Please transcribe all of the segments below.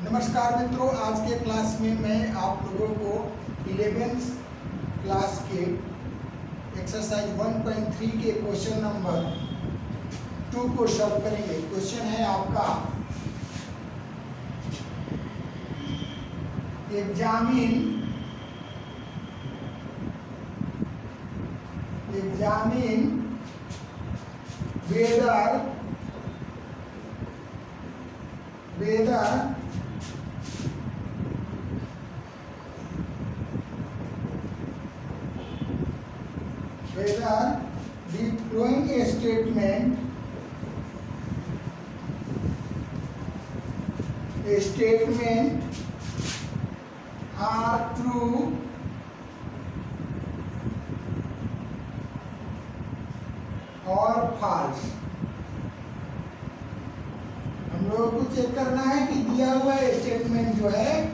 नमस्कार मित्रों, आज के क्लास में मैं आप लोगों को 11th क्लास के एक्सरसाइज 1.3 के क्वेश्चन नंबर 2 को सॉल्व करेंगे। क्वेश्चन है आपका, examine whether the following statement are true और false। हम लोगों को चेक करना है कि दिया हुआ स्टेटमेंट जो है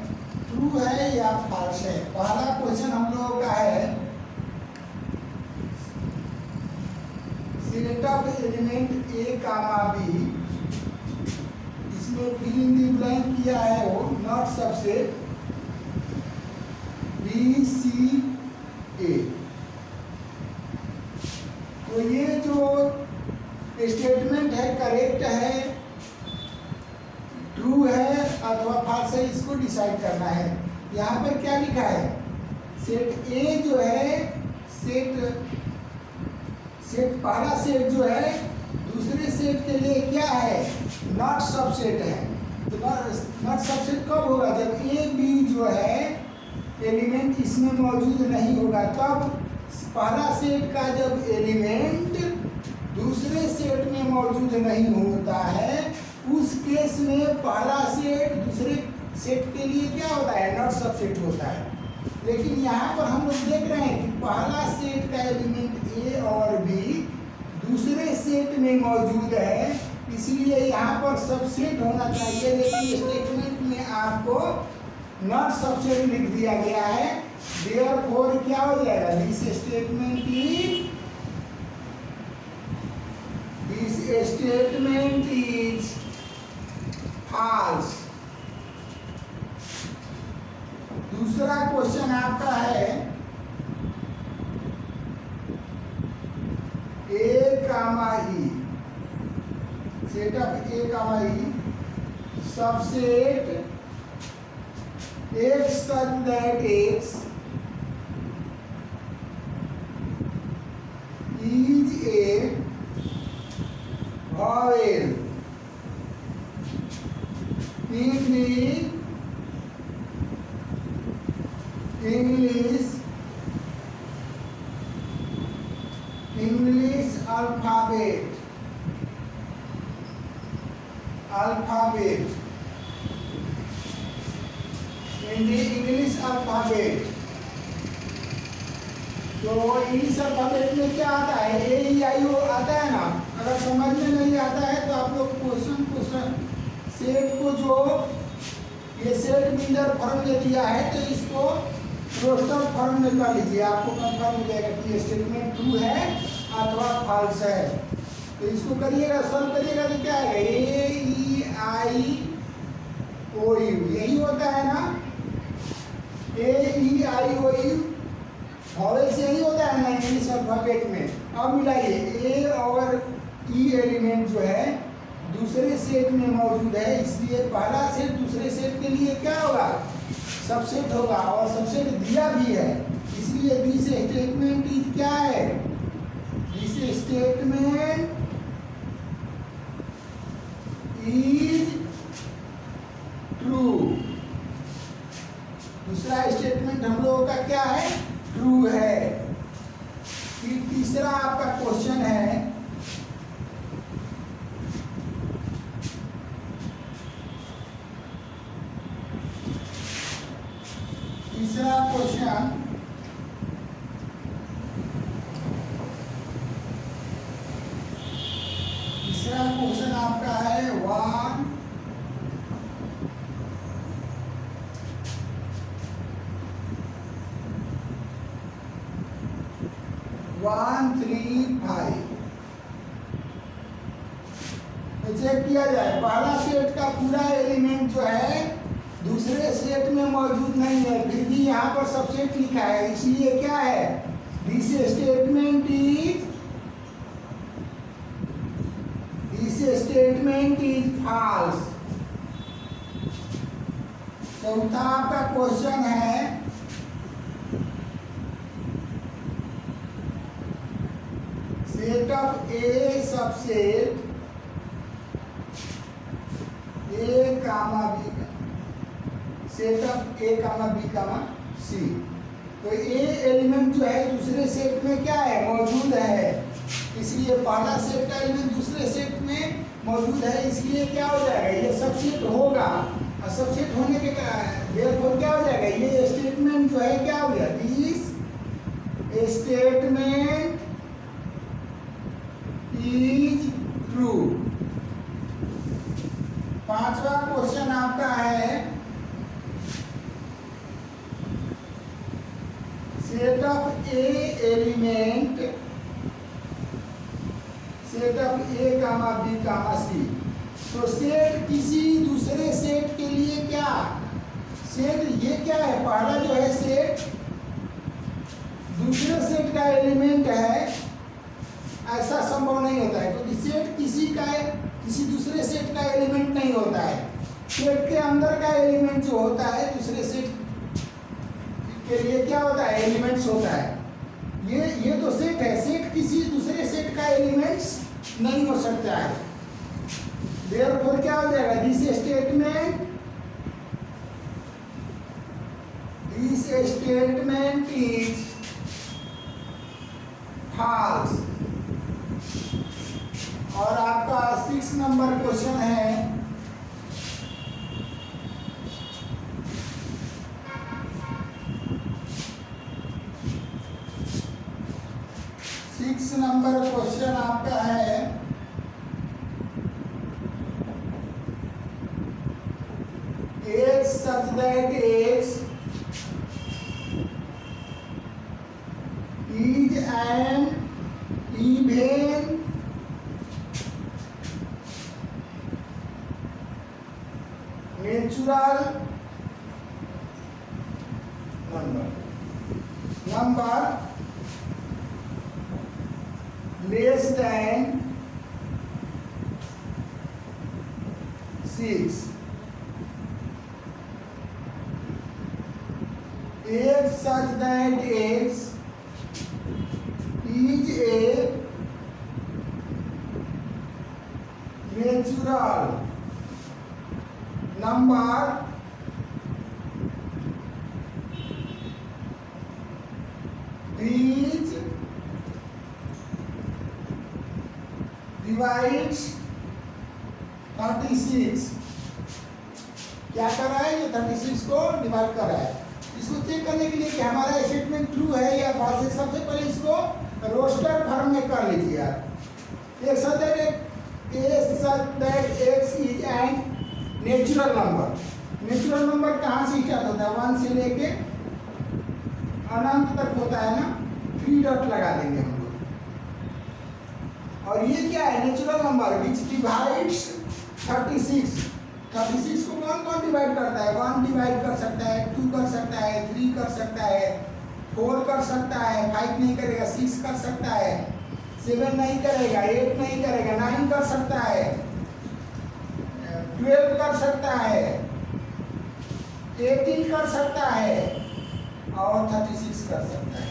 ट्रू है या फॉल्स है। पहला क्वेश्चन हम लोगों का है, select of element A comma B. इसमें फिल इन दी ब्लैंक किया है वो not subset B C A. तो ये जो स्टेटमेंट है करेक्ट है, ट्रू है अथवा फॉल्स है, इसको डिसाइड करना है। यहाँ पर क्या लिखा है, सेट ए जो है सेट पहला सेट जो है दूसरे सेट के लिए क्या है, नॉट सबसेट है। तो नॉट सबसेट कब होगा, जब ए बी जो है एलिमेंट इसमें मौजूद नहीं होगा। तब पहला सेट का जब एलिमेंट दूसरे सेट में मौजूद नहीं होता है, उस केस में पहला सेट दूसरे सेट के लिए क्या होता है, नॉट सबसेट होता है। लेकिन यहाँ पर हम लोग देख रहे हैं कि पहला सेट का एलिमेंट ए और बी दूसरे सेट में मौजूद है, इसलिए यहाँ पर सबसेट होना चाहिए। लेकिन स्टेटमेंट में आपको नॉट सबसेट लिख दिया गया है, देयरफॉर क्या हो जाएगा, दिस स्टेटमेंट इज फॉल्स। दूसरा क्वेश्चन आपका है, A comma E, set of A comma E subset x such that x is a vowel in the English alphabet in the English alphabet। तो इंग्लिश अल्फाबेट में क्या आता है, ए ई आई ओ आता है ना। अगर समझ में नहीं आता है तो आप लोग क्वेश्चन सेट को, जो ये सेट बिल्डर फॉर्म में दिया है, तो इसको रोस्टर फॉर्म में कर लीजिए, आपको कंफर्म हो जाएगा कि ये स्टेटमेंट ट्रू है अथवा फॉल्स है। तो इसको करिएगा, सॉल्व करिएगा तो क्या है, ए ई आई ओ यू, यही होता है ना, ए ई आई ओ यू वॉवेल से यही होता है ना इंग्लिश अल्फाबेट में। अब मिलाइए, ए और ई एलिमेंट जो है दूसरे सेट में मौजूद है, इसलिए पहला सेट दूसरे सेट के लिए क्या होगा, सबसेट होगा, और सबसेट दिया भी है, इसलिए दिस स्टेटमेंट इज क्या है, दिस स्टेटमेंट इज ट्रू। दूसरा स्टेटमेंट हम लोगों का क्या है, ट्रू है। फिर तीसरा आपका क्वेश्चन है, तीसरा क्वेश्चन आपका है 1 3 5। चेक किया जाए, पहला सेट का पूरा एलिमेंट जो है मौजूद नहीं है, फिर भी यहाँ पर सबसेट लिखा है, इसलिए क्या है, दिस स्टेटमेंट इज फॉल्स। चौथा आपका क्वेश्चन है, set of A subset A comma B, set of A comma B comma C. तो ए एलिमेंट जो है दूसरे सेट में क्या है, मौजूद है, इसलिए पहला सेट का एलिमेंट दूसरे सेट में मौजूद है, इसलिए क्या हो जाएगा, ये सबसेट होगा। और सबसेट होने के देयरफॉर क्या हो जाएगा, ये स्टेटमेंट जो है क्या हो गया, दिस स्टेटमेंट इज ट्रू। पांचवा क्वेश्चन आपका है, set of A element, set of A comma B comma C. तो सेट किसी दूसरे सेट के लिए क्या, सेट ये क्या है, पहला जो है सेट दूसरे सेट का एलिमेंट है, ऐसा संभव नहीं होता है, क्योंकि सेट किसी का है, किसी दूसरे सेट का एलिमेंट नहीं होता है। सेट के अंदर का एलिमेंट जो होता है दूसरे सेट के लिए क्या होता है, एलिमेंट्स होता है। ये तो सेट है, सेट किसी दूसरे सेट का एलिमेंट्स नहीं हो सकता है। देयरफॉर क्या हो जाएगा, दिस स्टेटमेंट इज फॉल्स। और आपका 6 नंबर क्वेश्चन है, नंबर क्वेश्चन आपका है, x such that x is an even natural number less than 6, x such that x is a natural number which divides 36। क्या कर रहा है, ये 36 को डिवाइड कर रहा है। इसको चेक करने के लिए कि हमारा स्टेटमेंट ट्रू है या फॉल्स है, सबसे पहले इसको रोस्टर फॉर्म में कर लीजिए आप। एक such that x is an natural number. Natural number कहाँ से स्टार्ट होता है, 1 से लेके अनंत तक होता है ना, 3 डॉट लगा देंगे हम लोग। और ये क्या है, नेचुरल नंबर विच डिवाइड्स 36। 36 को कौन कौन डिवाइड करता है, 1 डिवाइड कर सकता है, 2 कर सकता है, 3 कर सकता है, 4 कर सकता है, 5 नहीं करेगा, 6 कर सकता है, 7 नहीं करेगा, 8 नहीं करेगा, 9 कर सकता है, 12 कर सकता है, 18 कर सकता है और 36 कर सकता है।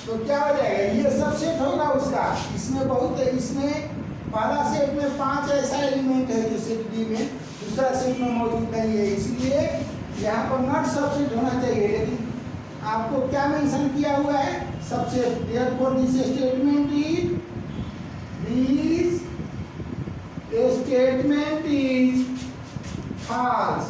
तो क्या हो जाएगा, ये सब सेट होगा उसका। इसमें बहुत, इसमें पहला सेट में 5 ऐसा एलिमेंट है जो सेट बी में दूसरा सेट में मौजूद नहीं है, इसलिए यहाँ पर नॉट सबसेट होना चाहिए। लेकिन आपको क्या मेंशन किया हुआ है, subset. Therefore this statement is false.